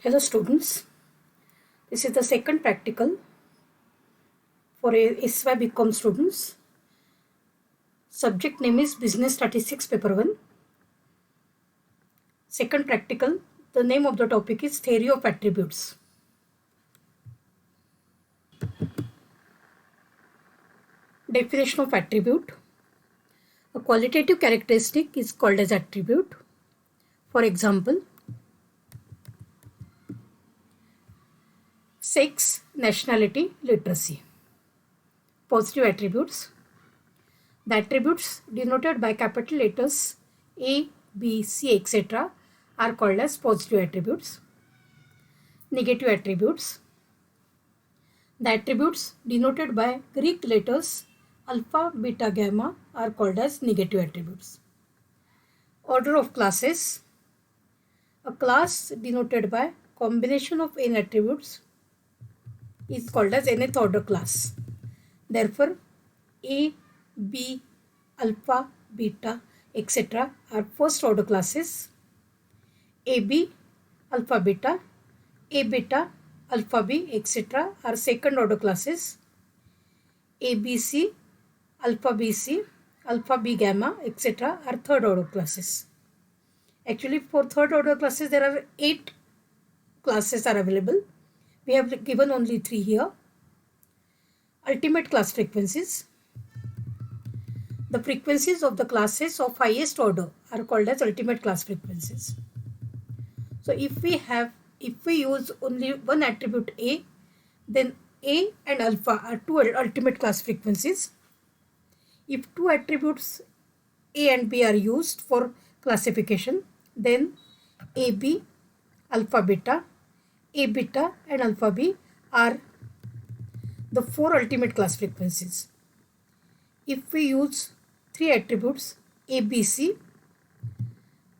Hello students, this is the second practical for SY BCom students. Subject name is Business Statistics Paper 1. Second practical, the name of the topic is Theory of Attributes. Definition of attribute. A qualitative characteristic is called as attribute. For example, sex, nationality, literacy. Positive attributes. The attributes denoted by capital letters A, B, C, etc. are called as positive attributes. Negative attributes. The attributes denoted by Greek letters alpha, beta, gamma are called as negative attributes. Order of classes. A class denoted by combination of n attributes is called as nth order class. Therefore, A, B, alpha, beta, etc. are first order classes. AB, alpha, beta, A beta, alpha B, etc. are second order classes. ABC, alpha BC, alpha B gamma, etc. are third order classes. Actually, for third order classes, there are 8 classes are available. We have given only 3 here. Ultimate class frequencies. The frequencies of the classes of highest order are called as ultimate class frequencies. So if we use only one attribute A, then A and alpha are two ultimate class frequencies. If two attributes A and B are used for classification, then AB, alpha beta, A beta and alpha B are the 4 ultimate class frequencies. If we use 3 attributes ABC,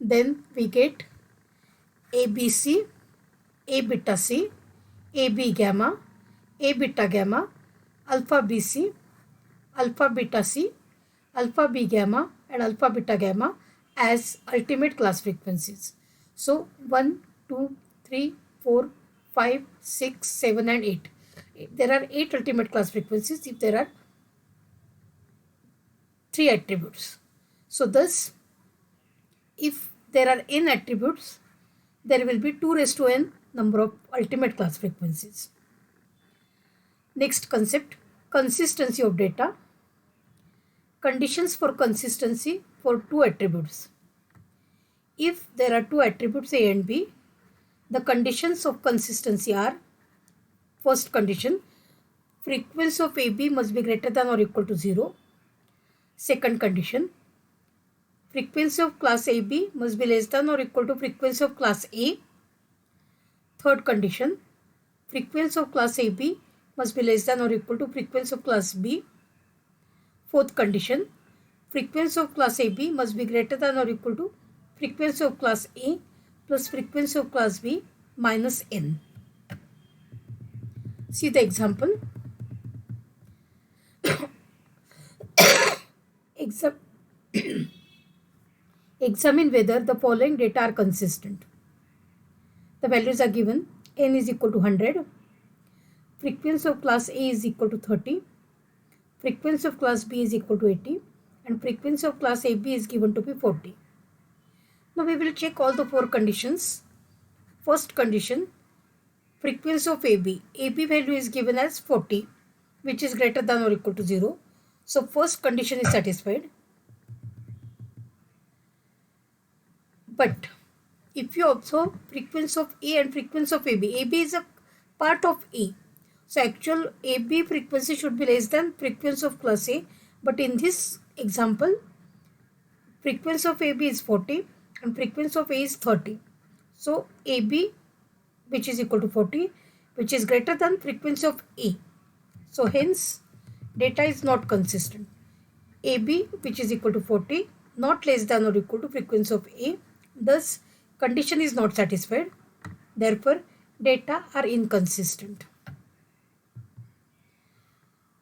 then we get ABC, A beta C, AB gamma, A beta gamma, alpha BC, alpha beta C, alpha B gamma and alpha beta gamma as ultimate class frequencies. So 1, 2, 3, 4, 5, 6, 7 and 8. There are 8 ultimate class frequencies if there are 3 attributes. So thus, if there are n attributes, there will be 2 raised to n number of ultimate class frequencies. Next concept, consistency of data. Conditions for consistency for 2 attributes. If there are 2 attributes A and B, the conditions of consistency are: first condition, frequency of AB must be greater than or equal to 0. Second condition, frequency of class AB must be less than or equal to frequency of class A. Third condition, frequency of class AB must be less than or equal to frequency of class B. Fourth condition, frequency of class AB must be greater than or equal to frequency of class A plus frequency of class B minus n. See the example. Examine whether the following data are consistent. The values are given. N is equal to 100. Frequency of class A is equal to 30. Frequency of class B is equal to 80. And frequency of class AB is given to be 40. Now we will check all the 4 conditions. First condition, frequency of AB. AB value is given as 40, which is greater than or equal to 0. So first condition is satisfied. But if you observe frequency of A and frequency of AB, AB is a part of A. So actual AB frequency should be less than frequency of class A. But in this example, frequency of AB is 40 and frequency of A is 30. So AB, which is equal to 40, which is greater than frequency of A. So hence data is not consistent. AB, which is equal to 40, not less than or equal to frequency of A. Thus, condition is not satisfied. Therefore, data are inconsistent.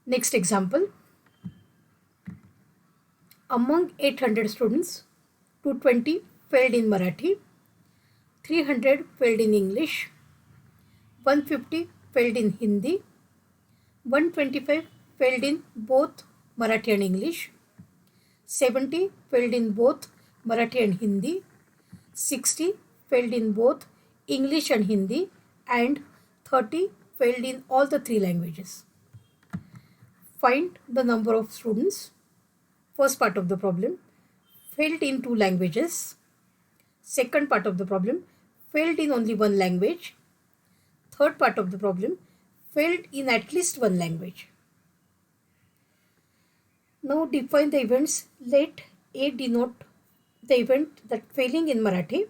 Next example. Among 800 students, 220 failed in Marathi, 300 failed in English, 150 failed in Hindi, 125 failed in both Marathi and English, 70 failed in both Marathi and Hindi, 60 failed in both English and Hindi, and 30 failed in all the three languages. Find the number of students. First part of the problem, failed in two languages. Second part of the problem, failed in only one language. Third part of the problem, failed in at least one language. Now define the events. Let A denote the event that failing in Marathi,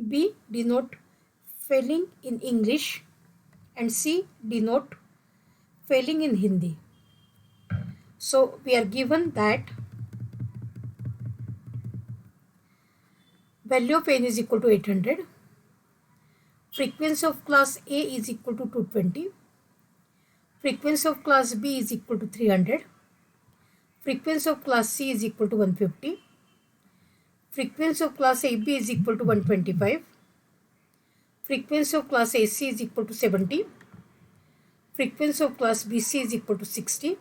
B denote failing in English, and C denote failing in Hindi. So we are given that value of n is equal to 800, frequency of class A is equal to 220, frequency of class B is equal to 300, frequency of class C is equal to 150, frequency of class AB is equal to 125, frequency of class AC is equal to 70, frequency of class BC is equal to 60,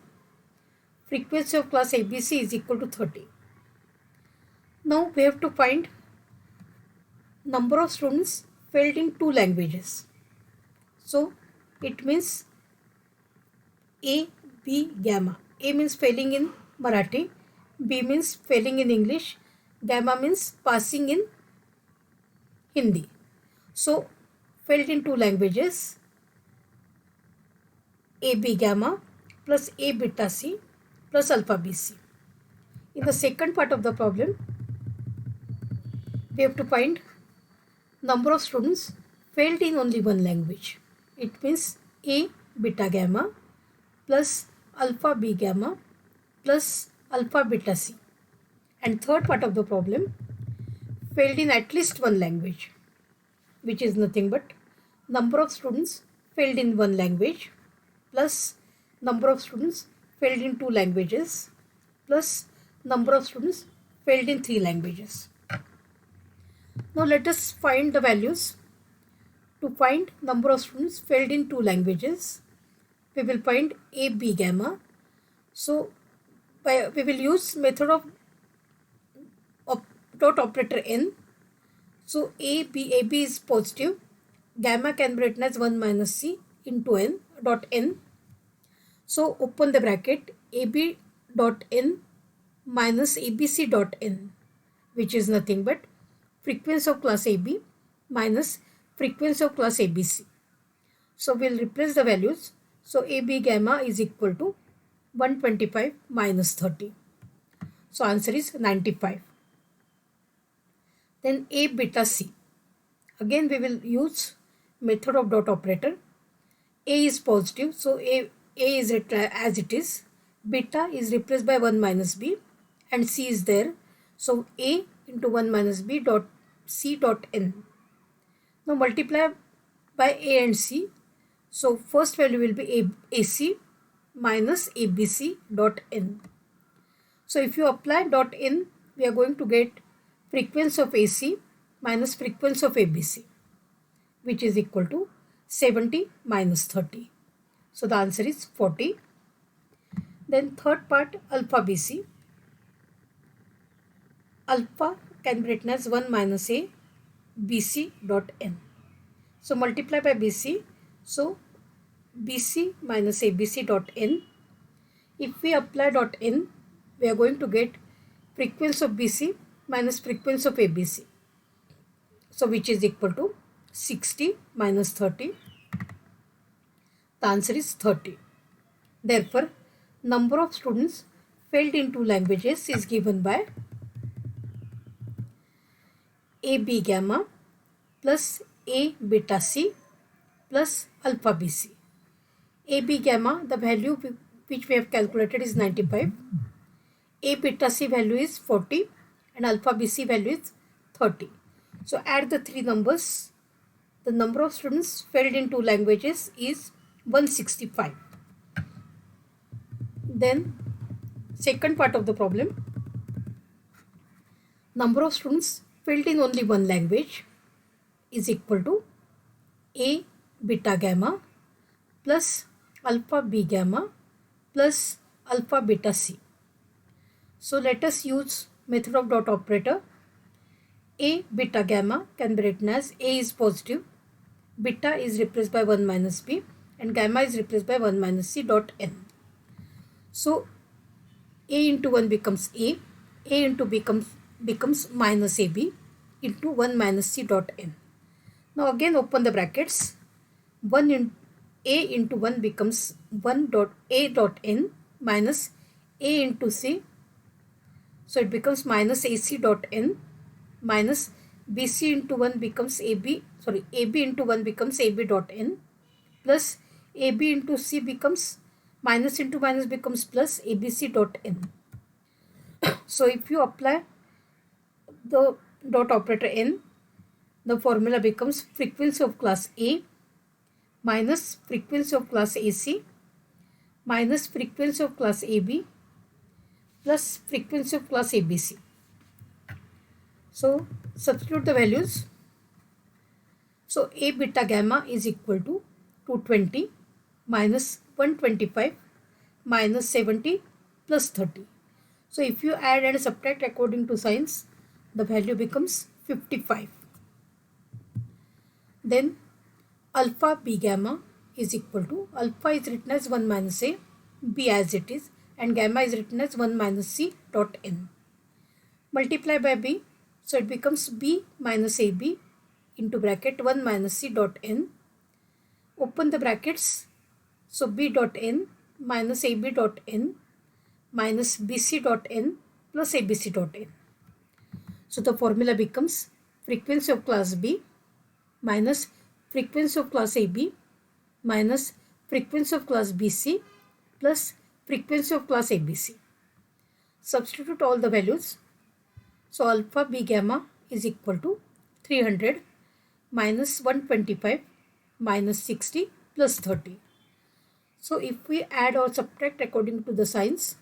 frequency of class ABC is equal to 30. Now we have to find number of students failed in two languages. So it means A, B, gamma. A means failing in Marathi, B means failing in English, gamma means passing in Hindi. So failed in two languages, AB gamma plus A beta C plus alpha BC. In the second part of the problem, we have to find number of students failed in only one language. It means A beta gamma plus alpha B gamma plus alpha beta C. And third part of the problem, failed in at least one language, which is nothing but number of students failed in one language plus number of students failed in two languages plus number of students failed in three languages. Now let us find the values. To find number of students failed in two languages, we will find A B gamma. So we will use method of dot operator n. So A B is positive. Gamma can be written as 1 minus C into n dot n. So open the bracket, AB dot n minus ABC dot n, which is nothing but frequency of class AB minus frequency of class ABC. So we'll replace the values. So AB gamma is equal to 125 minus 30. So answer is 95. Then A beta C. Again we will use method of dot operator. A is positive, so A is as it is. Beta is replaced by 1 minus B and C is there. So A into 1 minus B dot C dot n. Now multiply by A and C. So first value will be AC minus ABC dot n. So if you apply dot n, we are going to get frequency of AC minus frequency of ABC, which is equal to 70 minus 30. So the answer is 40. Then third part, alpha BC. Alpha can be written as 1 minus A BC dot n. So multiply by BC. So BC minus ABC dot n. If we apply dot n, we are going to get frequency of BC minus frequency of ABC. So which is equal to 60 minus 30. The answer is 30. Therefore, number of students failed in two languages is given by AB gamma plus A beta C plus alpha BC. AB gamma, the value which we have calculated is 95. A beta C value is 40 and alpha BC value is 30. So add the three numbers. The number of students failed in two languages is 165. Then second part of the problem, number of students failed in only one language is equal to A beta gamma plus alpha B gamma plus alpha beta C. So let us use method of dot operator. A beta gamma can be written as A is positive, beta is replaced by 1 minus B, and gamma is replaced by 1 minus C dot n. So A into 1 becomes A into B becomes minus AB into 1 minus C dot n. Now again open the brackets. 1 in A into 1 becomes 1 dot A dot n minus A into C. So it becomes minus AC dot n minus BC into 1 becomes AB into 1 becomes AB dot n plus AB into C becomes minus into minus becomes plus ABC dot n. So if you apply the dot operator n, the formula becomes frequency of class A minus frequency of class AC minus frequency of class AB plus frequency of class ABC. So substitute the values. So A beta gamma is equal to 220 minus 125 minus 70 plus 30. So if you add and subtract according to signs, the value becomes 55. Then alpha B gamma is equal to, alpha is written as 1 minus A, B as it is, and gamma is written as 1 minus C dot n. Multiply by B, so it becomes B minus AB into bracket 1 minus C dot n. Open the brackets, so B dot n minus AB dot n minus BC dot n plus ABC dot n. So the formula becomes frequency of class B minus frequency of class AB minus frequency of class BC plus frequency of class ABC. Substitute all the values. So alpha B gamma is equal to 300 minus 125 minus 60 plus 30. So if we add or subtract according to the signs,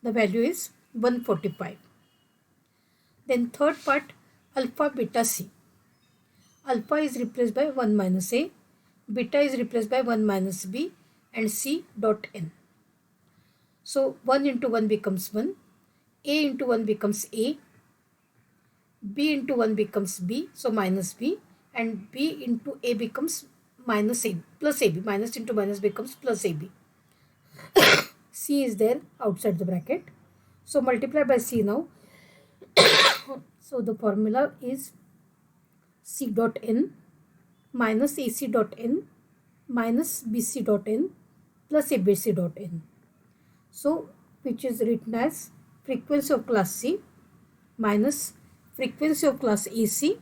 the value is 145. Then third part, alpha beta C. Alpha is replaced by 1 minus A, beta is replaced by 1 minus B, and C dot n. So 1 into 1 becomes 1, A into 1 becomes A, B into 1 becomes B, so minus B, and B into A becomes minus A plus AB. Minus into minus becomes plus AB. C is there outside the bracket. So multiply by C now. So the formula is C dot n minus AC dot n minus BC dot n plus ABC dot n. So which is written as frequency of class C minus frequency of class AC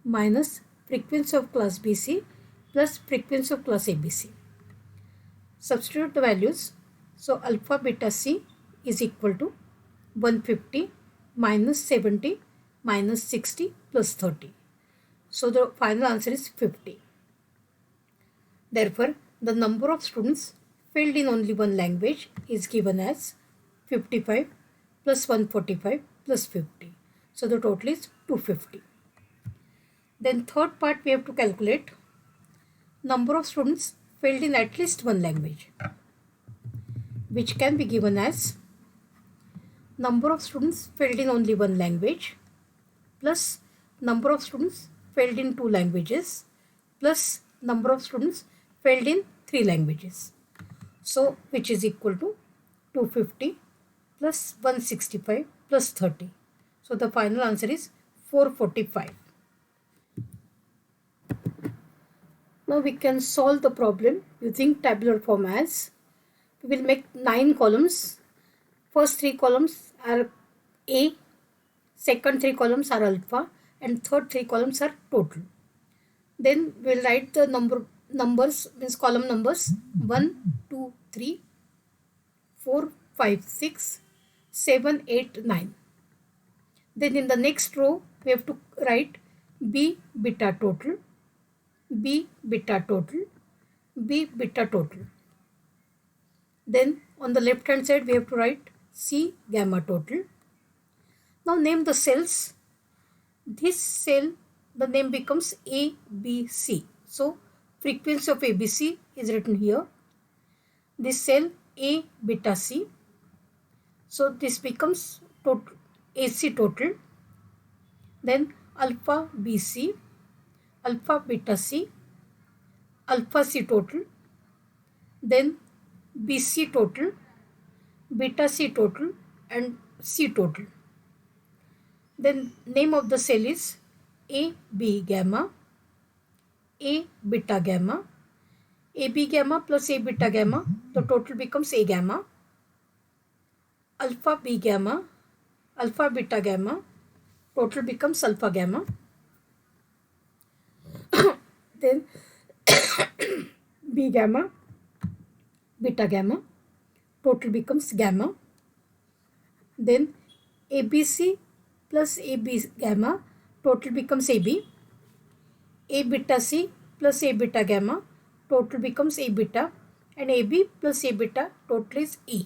minus frequency of class BC plus frequency of class ABC. Substitute the values. So alpha beta C is equal to 150 minus 70 minus 60 plus 30. So the final answer is 50. Therefore, the number of students filled in only one language is given as 55 plus 145 plus 50. So the total is 250. Then third part we have to calculate number of students filled in at least one language, which can be given as number of students filled in only one language plus number of students filled in two languages plus number of students filled in three languages. So which is equal to 250 plus 165 plus 30. So the final answer is 445. Now we can solve the problem using tabular form as we will make 9 columns. First 3 columns are A, second 3 columns are alpha, and third 3 columns are total. Then we will write the numbers means column numbers 1, 2, 3, 4, 5, 6, 7, 8, 9. Then in the next row we have to write B beta total, B beta total, B beta total. Then on the left hand side we have to write C gamma total. Now name the cells. This cell, the name becomes A, B, C. So frequency of ABC is written here. This cell A beta C. So this becomes total AC total. Then alpha BC, alpha beta C, alpha C total. Then BC total, beta C total and C total. Then name of the cell is AB gamma, A beta gamma, AB gamma plus A beta gamma, the total becomes A gamma, alpha B gamma, alpha beta gamma, total becomes alpha gamma. Then B gamma, beta gamma, total becomes gamma. Then ABC plus AB gamma, total becomes AB. A beta C plus A beta gamma, total becomes A beta, and AB plus A beta, total is E.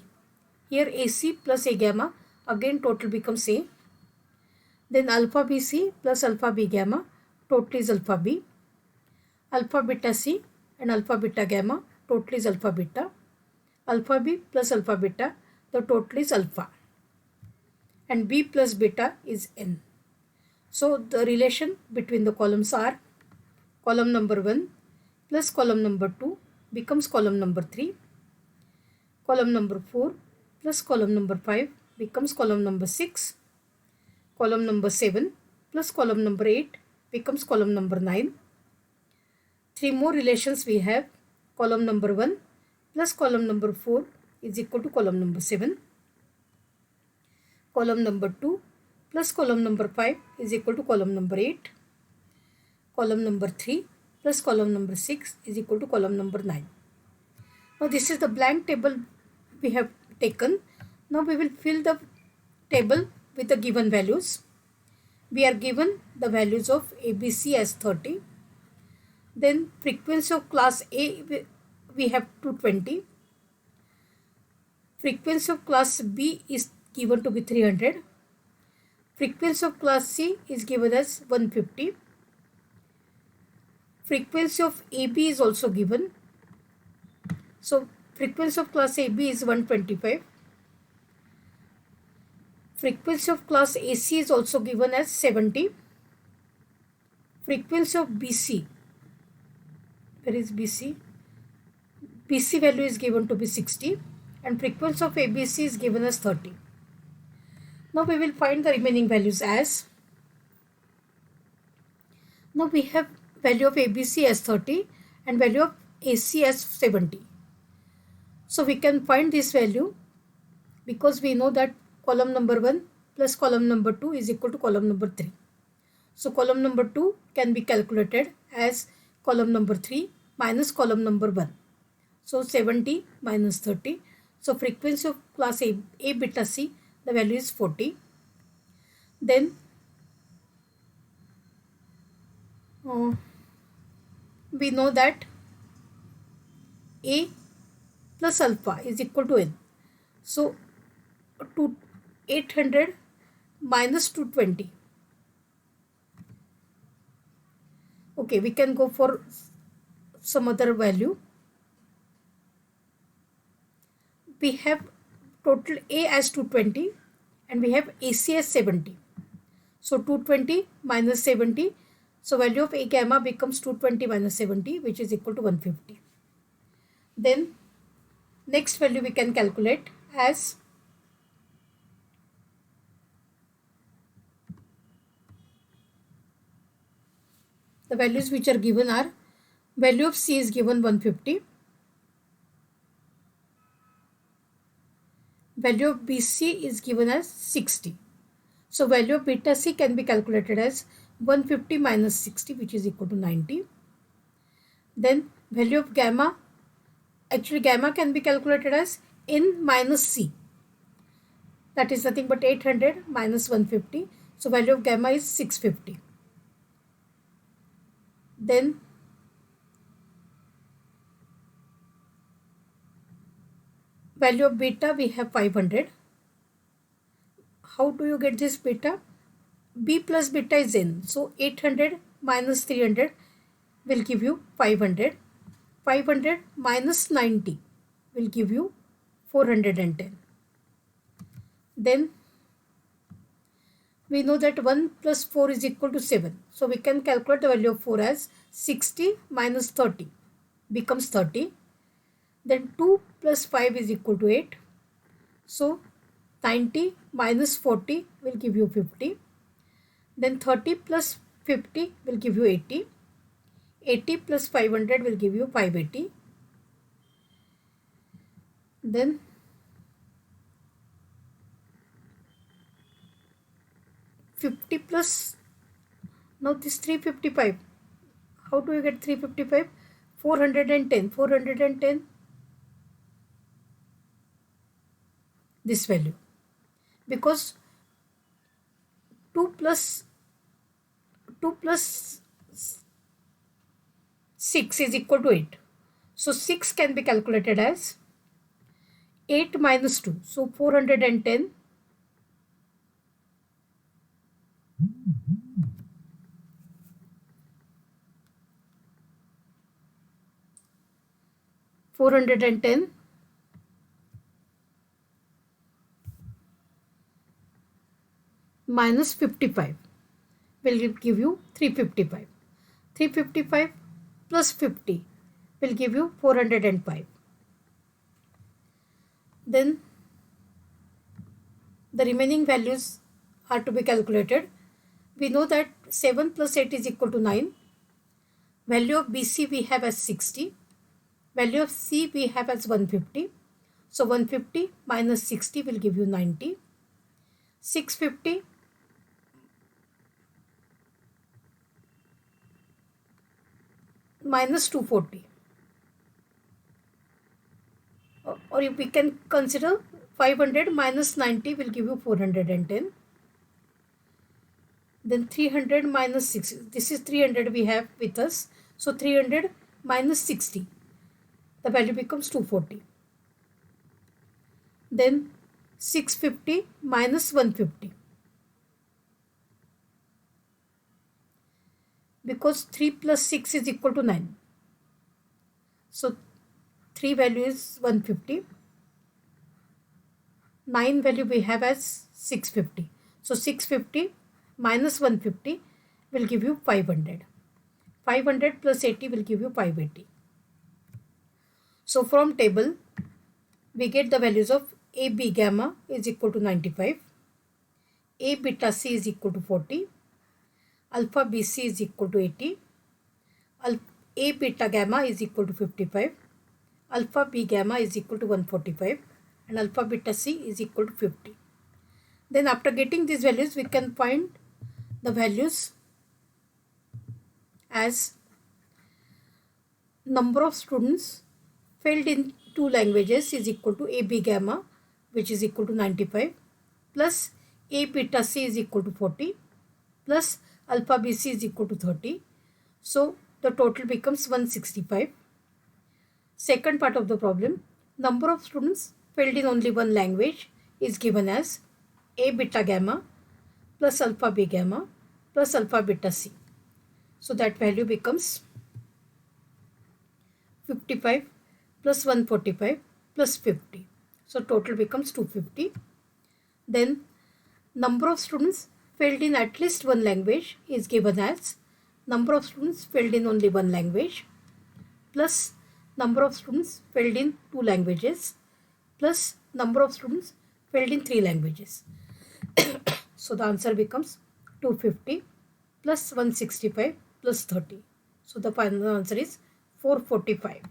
Here AC plus A gamma, again total becomes A. Then alpha BC plus alpha B gamma, total is alpha B. Alpha beta C and alpha beta gamma, total is alpha beta. Alpha B plus alpha beta, the total is alpha. And B plus beta is N. So the relation between the columns are column number 1 plus column number 2 becomes column number 3. Column number 4 plus column number 5 becomes column number 6. Column number 7 plus column number 8 becomes column number 9. 3 more relations we have. Column number 1 plus column number 4 is equal to column number 7. Column number 2 plus column number 5 is equal to column number 8. Column number 3 plus column number 6 is equal to column number 9. Now this is the blank table we have taken. Now we will fill the table with the given values. We are given the values of ABC as 30. Then frequency of class A we have 220. Frequency of class B is given to be 300. Frequency of class C is given as 150. Frequency of AB is also given. So frequency of class AB is 125. Frequency of class AC is also given as 70. Frequency of BC, where is BC? BC value is given to be 60 and frequency of ABC is given as 30. Now we will find the remaining values as, now we have value of ABC as 30 and value of AC as 70. So we can find this value because we know that column number 1 plus column number 2 is equal to column number 3. So column number 2 can be calculated as column number 3 minus column number 1. So 70 minus 30. So frequency of class A beta C, the value is 40. Then we know that A plus alpha is equal to N. So 800 minus 220. Okay, we can go for some other value. We have total A as 220 and we have AC as 70. So 220 minus 70. So value of A gamma becomes 220 minus 70, which is equal to 150. Then next value we can calculate as the values which are given are, value of C is given 150. Value of BC is given as 60. So value of beta C can be calculated as 150 minus 60, which is equal to 90. Then value of gamma, actually gamma can be calculated as N minus C. That is nothing but 800 minus 150. So value of gamma is 650. Then value of beta we have 500. How do you get this beta? B plus beta is N. So 800 minus 300 will give you 500. 500 minus 90 will give you 410. Then we know that 1 plus 4 is equal to 7. So we can calculate the value of 4 as 60 minus 30 becomes 30. Then 2 plus 5 is equal to 8. So 90 minus 40 will give you 50. Then 30 plus 50 will give you 80. 80 plus 500 will give you 580. Then +50, now this 355. How do you get 355? 410. 410, this value, because 2 plus 6 is equal to 8. So 6 can be calculated as 8 minus 2. So 410 minus 55 will give you 355. 355 plus 50 will give you 405. Then the remaining values are to be calculated. We know that 7 plus 8 is equal to 9. Value of BC we have as 60. Value of C we have as 150. So 150 minus 60 will give you 90. 650 minus 240. Or we can consider 500 minus 90 will give you 410. Then 300 minus 6. This is 300 we have with us. So 300 minus 60. The value becomes 240. Then 650 minus 150. Because 3 plus 6 is equal to 9. So 3 value is 150. 9 value we have as 650. So 650 minus 150 will give you 500. 500 plus 80 will give you 580. So from table we get the values of A B gamma is equal to 95. A beta C is equal to 40. Alpha BC is equal to 80. A beta gamma is equal to 55. Alpha B gamma is equal to 145. And alpha beta C is equal to 50. Then after getting these values, we can find the values as number of students failed in 2 languages is equal to A B gamma, which is equal to 95, plus A beta C is equal to 40, plus alpha BC is equal to 30. So the total becomes 165. Second part of the problem, number of students failed in only one language is given as A beta gamma plus alpha B gamma plus alpha beta C. So that value becomes 55 plus 145 plus 50. So total becomes 250. Then number of students failed in at least one language is given as number of students failed in only one language plus number of students failed in 2 languages plus number of students failed in 3 languages. So the answer becomes 250 plus 165 plus 30. So the final answer is 445.